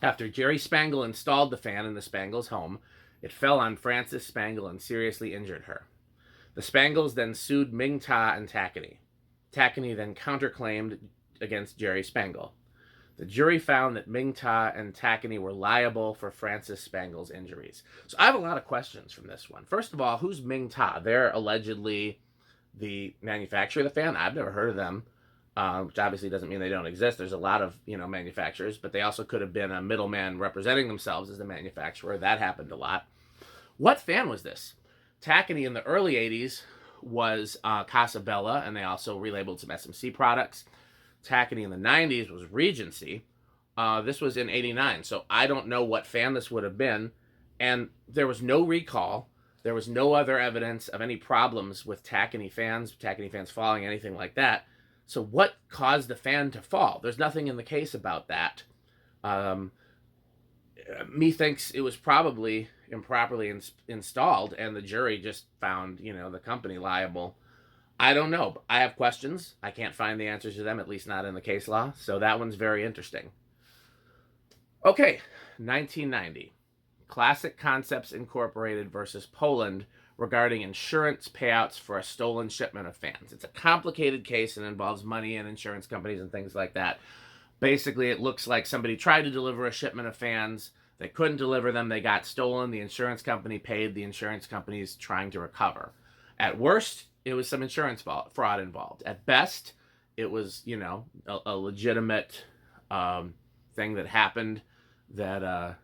Speaker 1: After Jerry Spangle installed the fan in the Spangles' home, it fell on Frances Spangle and seriously injured her. The Spangles then sued Ming Ta and Tacony. Tacony then counterclaimed against Jerry Spangle. The jury found that Ming Ta and Tacony were liable for Francis Spangle's injuries. So I have a lot of questions from this one. First of all, who's Ming Ta? They're allegedly the manufacturer of the fan. I've never heard of them, which obviously doesn't mean they don't exist. There's a lot of manufacturers, but they also could have been a middleman representing themselves as the manufacturer. That happened a lot. What fan was this? Tacony in the early 80s was Casabella, and they also relabeled some SMC products. Tacony in the 90s was Regency. This was in 89, so I don't know what fan this would have been. And there was no recall. There was no other evidence of any problems with Tacony fans falling, anything like that. So what caused the fan to fall? There's nothing in the case about that. Methinks it was probably improperly installed, and the jury just found, the company liable I don't know. I have questions. I can't find the answers to them, at least not in the case law. So that one's very interesting. Okay, 1990. Classic Concepts Incorporated versus Poland regarding insurance payouts for a stolen shipment of fans. It's a complicated case and involves money and insurance companies and things like that. Basically, it looks like somebody tried to deliver a shipment of fans. They couldn't deliver them. They got stolen. The insurance company paid. The insurance company's trying to recover. At worst, it was some insurance fraud involved. At best, it was, a legitimate thing that happened that,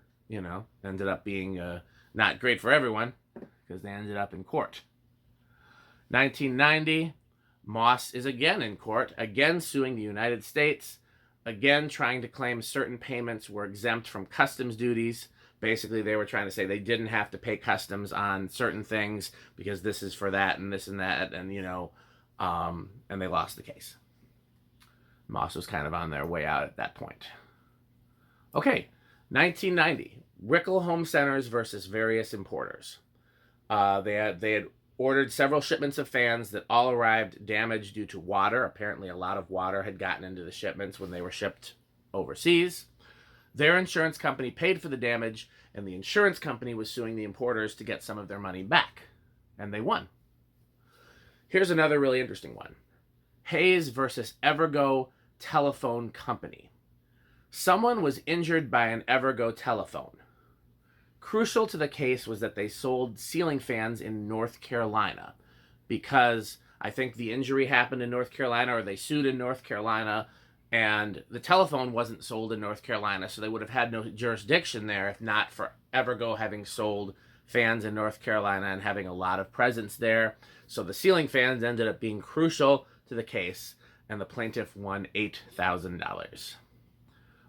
Speaker 1: ended up being not great for everyone because they ended up in court. 1990, Moss is again in court, again suing the United States, again trying to claim certain payments were exempt from customs duties. Basically, they were trying to say they didn't have to pay customs on certain things because this is for that and this and that, and and they lost the case. Moss was kind of on their way out at that point. Okay, 1990, Rickel Home Centers versus various importers. They had ordered several shipments of fans that all arrived damaged due to water. Apparently, a lot of water had gotten into the shipments when they were shipped overseas. Their insurance company paid for the damage, and the insurance company was suing the importers to get some of their money back. And they won. Here's another really interesting one. Hayes versus Evergo Telephone Company. Someone was injured by an Evergo telephone. Crucial to the case was that they sold ceiling fans in North Carolina because I think the injury happened in North Carolina, or they sued in North Carolina, and the telephone wasn't sold in North Carolina, so they would have had no jurisdiction there if not for Evergo having sold fans in North Carolina and having a lot of presence there. So the ceiling fans ended up being crucial to the case, and the plaintiff won $8,000.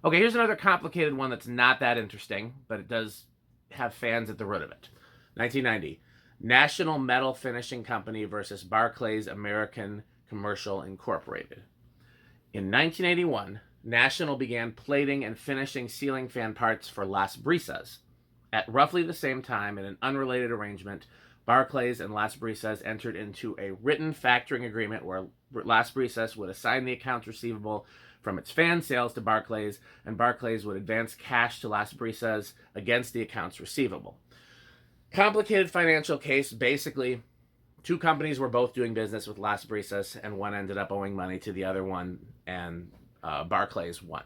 Speaker 1: Okay, here's another complicated one that's not that interesting, but it does have fans at the root of it. 1990, National Metal Finishing Company versus BarclaysAmerican Commercial Incorporated. In 1981, National began plating and finishing ceiling fan parts for Las Brisas. At roughly the same time, in an unrelated arrangement, Barclays and Las Brisas entered into a written factoring agreement where Las Brisas would assign the accounts receivable from its fan sales to Barclays, and Barclays would advance cash to Las Brisas against the accounts receivable. Complicated financial case. Basically, two companies were both doing business with Las Brisas, and one ended up owing money to the other one, and Barclays won.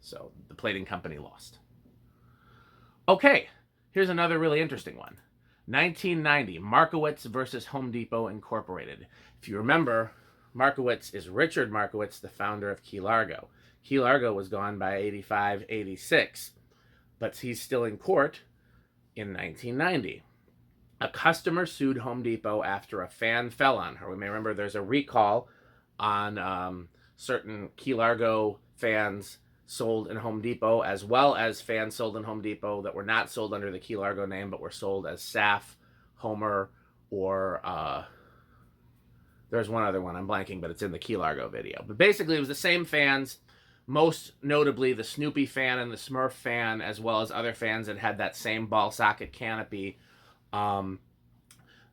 Speaker 1: So the plating company lost. Okay, here's another really interesting one. 1990, Markowitz versus Home Depot Incorporated. If you remember, Markowitz is Richard Markowitz, the founder of Key Largo. Key Largo was gone by 85, 86, but he's still in court in 1990. A customer sued Home Depot after a fan fell on her. We may remember there's a recall on certain Key Largo fans sold in Home Depot, as well as fans sold in Home Depot that were not sold under the Key Largo name, but were sold as Saf, Homer, or there's one other one I'm blanking, but it's in the Key Largo video. But basically, it was the same fans, most notably the Snoopy fan and the Smurf fan, as well as other fans that had that same ball socket canopy.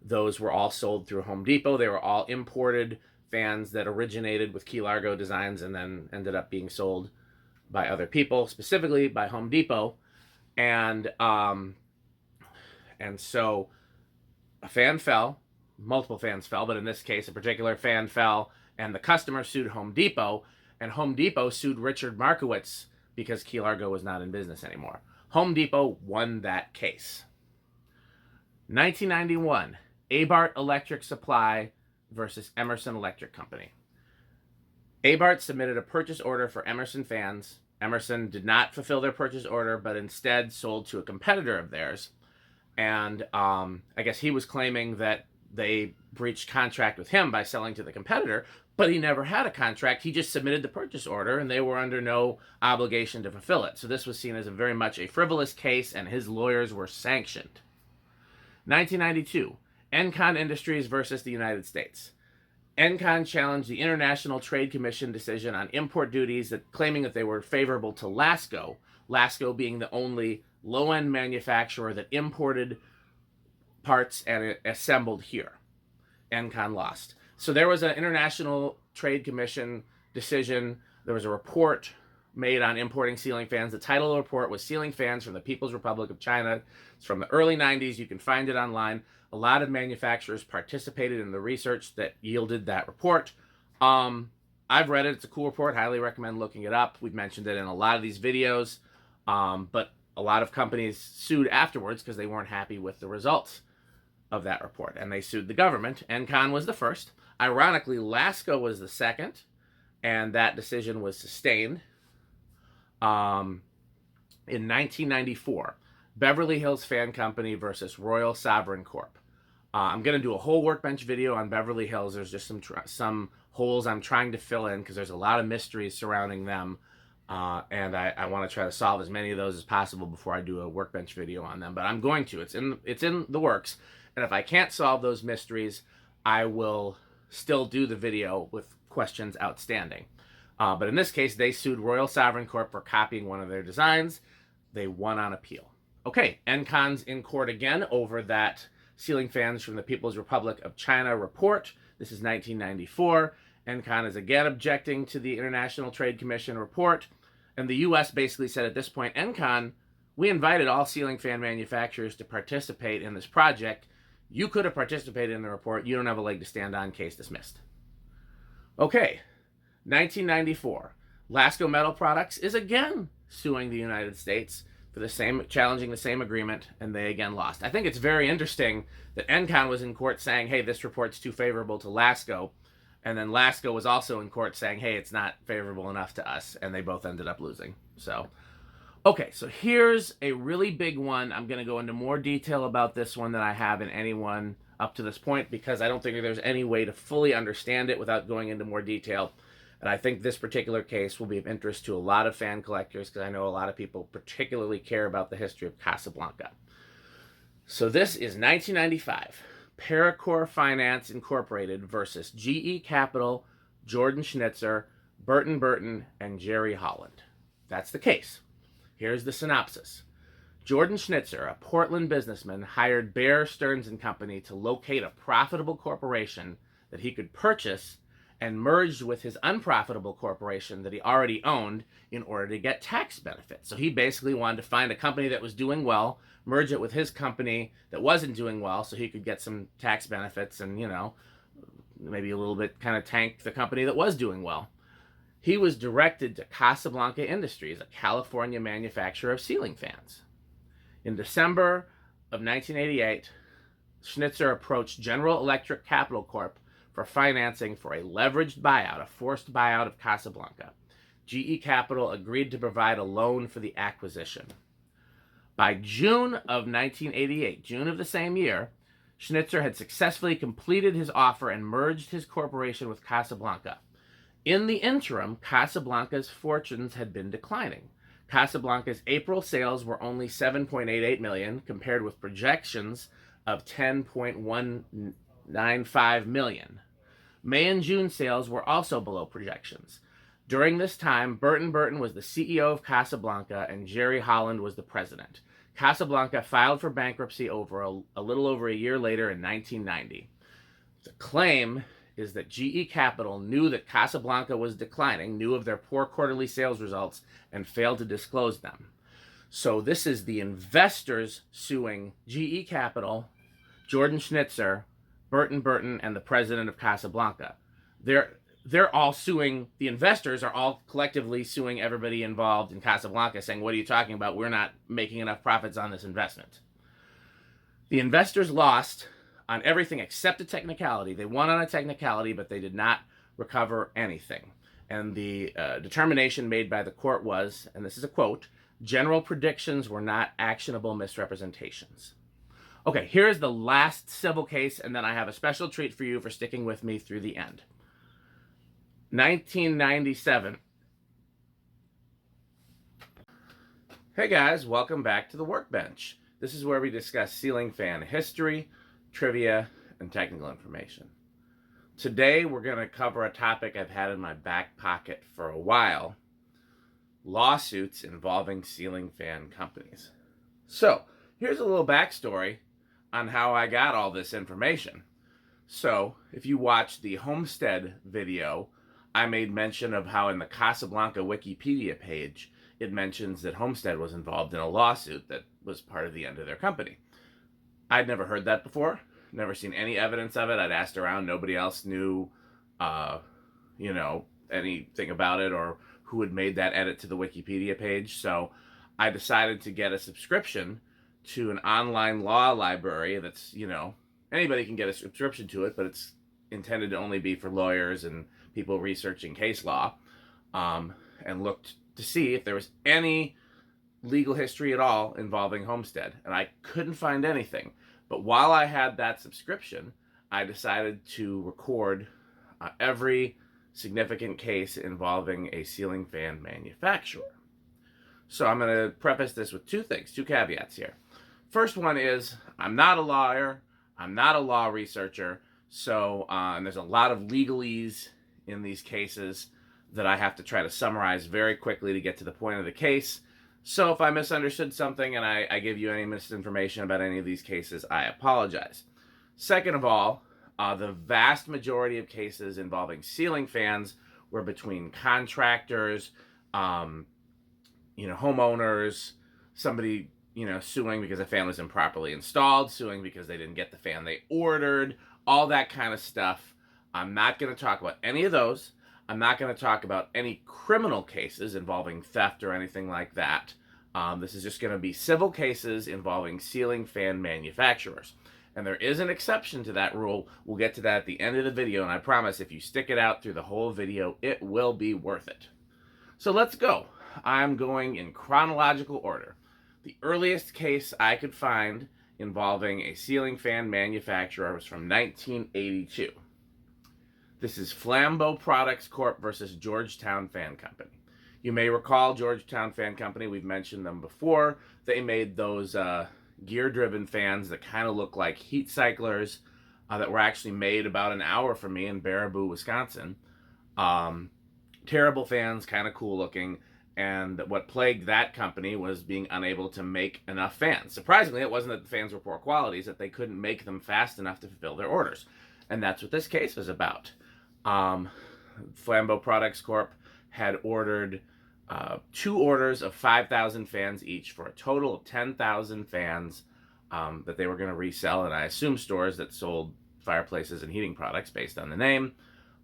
Speaker 1: Those were all sold through Home Depot. They were all imported fans that originated with Key Largo designs and then ended up being sold by other people, specifically by Home Depot. And so a fan fell, multiple fans fell, but in this case, a particular fan fell, and the customer sued Home Depot, and Home Depot sued Richard Markowitz because Key Largo was not in business anymore. Home Depot won that case. 1991, A-Abart Electric Supply versus Emerson Electric Company. A-Abart submitted a purchase order for Emerson fans. Emerson did not fulfill their purchase order, but instead sold to a competitor of theirs. And I guess he was claiming that they breached contract with him by selling to the competitor, but he never had a contract. He just submitted the purchase order, and they were under no obligation to fulfill it. So this was seen as very much a frivolous case, and his lawyers were sanctioned. 1992, Encon Industries versus the United States. Encon challenged the International Trade Commission decision on import duties, claiming that they were favorable to Lasco, Lasco being the only low-end manufacturer that imported parts and assembled here. Encon lost. So there was an International Trade Commission decision. There was a report made on importing ceiling fans. The title of the report was Ceiling Fans from the People's Republic of China. It's from the early 90s. You can find it online. A lot of manufacturers participated in the research that yielded that report. I've read it. It's a cool report. Highly recommend looking it up. We've mentioned it in a lot of these videos. But a lot of companies sued afterwards because they weren't happy with the results of that report. And they sued the government. Encon was the first. Ironically, Lasco was the second. And that decision was sustained. In 1994, Beverly Hills Fan Company versus Royal Sovereign Corp. I'm going to do a whole Workbench video on Beverly Hills. There's just some holes I'm trying to fill in because there's a lot of mysteries surrounding them. And I want to try to solve as many of those as possible before I do a Workbench video on them. But I'm going to. It's in the works. And if I can't solve those mysteries, I will still do the video with questions outstanding. But in this case, they sued Royal Sovereign Corp for copying one of their designs. They won on appeal. Okay, Encon's in court again over that Ceiling Fans from the People's Republic of China report. This is 1994. Encon is again objecting to the International Trade Commission report. And the U.S. basically said at this point, Encon, we invited all ceiling fan manufacturers to participate in this project. You could have participated in the report. You don't have a leg to stand on. Case dismissed. Okay, 1994. Lasco Metal Products is again suing the United States for the same, challenging the same agreement, and they again lost. I think it's very interesting that Encon was in court saying, hey, this report's too favorable to Lasco, and then Lasco was also in court saying, hey, it's not favorable enough to us, and they both ended up losing. So, okay, so here's a really big one. I'm going to go into more detail about this one than I have in any one up to this point, because I don't think there's any way to fully understand it without going into more detail. And I think this particular case will be of interest to a lot of fan collectors because I know a lot of people particularly care about the history of Casablanca. So this is 1995. Paracore Finance Incorporated versus GE Capital, Jordan Schnitzer, Burton Burton, and Jerry Holland. That's the case. Here's the synopsis. Jordan Schnitzer, a Portland businessman, hired Bear Stearns & Company to locate a profitable corporation that he could purchase and merged with his unprofitable corporation that he already owned in order to get tax benefits. So he basically wanted to find a company that was doing well, merge it with his company that wasn't doing well so he could get some tax benefits and, you know, maybe a little bit kind of tank the company that was doing well. He was directed to Casablanca Industries, a California manufacturer of ceiling fans. In December of 1988, Schnitzer approached General Electric Capital Corp for financing for a leveraged buyout, a forced buyout of Casablanca. GE Capital agreed to provide a loan for the acquisition. By June of 1988, June of the same year, Schnitzer had successfully completed his offer and merged his corporation with Casablanca. In the interim, Casablanca's fortunes had been declining. Casablanca's April sales were only $7.88 million, compared with projections of $10.195 million. May and June sales were also below projections. During this time, Burton Burton was the CEO of Casablanca and Jerry Holland was the president. Casablanca filed for bankruptcy over a little over a year later in 1990. The claim is that GE Capital knew that Casablanca was declining, knew of their poor quarterly sales results, and failed to disclose them. So this is the investors suing GE Capital, Jordan Schnitzer, Burton Burton, and the president of Casablanca. They're all suing, the investors are all collectively suing everybody involved in Casablanca, saying, what are you talking about? We're not making enough profits on this investment. The investors lost on everything except a technicality. They won on a technicality, but they did not recover anything. And the determination made by the court was, and this is a quote, general predictions were not actionable misrepresentations. Okay, here's the last civil case, and then I have a special treat for you for sticking with me through the end. 1997. Hey guys, welcome back to the Workbench. This is where we discuss ceiling fan history, trivia, and technical information. Today we're going to cover a topic I've had in my back pocket for a while: lawsuits involving ceiling fan companies. So, here's a little backstory on how I got all this information. So, if you watch the Homestead video, I made mention of how in the Casablanca Wikipedia page, it mentions that Homestead was involved in a lawsuit that was part of the end of their company. I'd never heard that before, never seen any evidence of it. I'd asked around, nobody else knew, anything about it or who had made that edit to the Wikipedia page. So I decided to get a subscription to an online law library that's, anybody can get a subscription to it, but it's intended to only be for lawyers and people researching case law, and looked to see if there was any legal history at all involving Homestead, and I couldn't find anything. But while I had that subscription, I decided to record every significant case involving a ceiling fan manufacturer. So I'm going to preface this with two caveats here. First one is, I'm not a lawyer, I'm not a law researcher, so and there's a lot of legalese in these cases that I have to try to summarize very quickly to get to the point of the case. So if I misunderstood something and I give you any misinformation about any of these cases, I apologize. Second of all, the vast majority of cases involving ceiling fans were between contractors, homeowners, somebody, suing because a fan was improperly installed, suing because they didn't get the fan they ordered, all that kind of stuff. I'm not going to talk about any of those. I'm not going to talk about any criminal cases involving theft or anything like that. This is just going to be civil cases involving ceiling fan manufacturers. And there is an exception to that rule. We'll get to that at the end of the video, and I promise if you stick it out through the whole video, it will be worth it. So let's go. I'm going in chronological order. The earliest case I could find involving a ceiling fan manufacturer was from 1982. This is Flambeau Products Corp versus Georgetown Fan Company. You may recall Georgetown Fan Company. We've mentioned them before. They made those gear-driven fans that kind of look like heat cyclers that were actually made about an hour from me in Baraboo, Wisconsin. Terrible fans, kind of cool looking. And what plagued that company was being unable to make enough fans. Surprisingly, it wasn't that the fans were poor quality, it's that they couldn't make them fast enough to fulfill their orders. And that's what this case was about. Flambeau Products Corp had ordered 2 orders of 5,000 fans each for a total of 10,000 fans that they were going to resell, and I assume stores that sold fireplaces and heating products based on the name.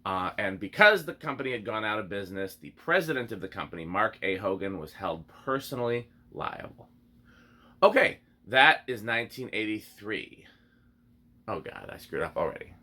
Speaker 1: And because the company had gone out of business, the president of the company, Mark A. Hogan, was held personally liable. Okay, that is 1983. Oh God, I screwed up already.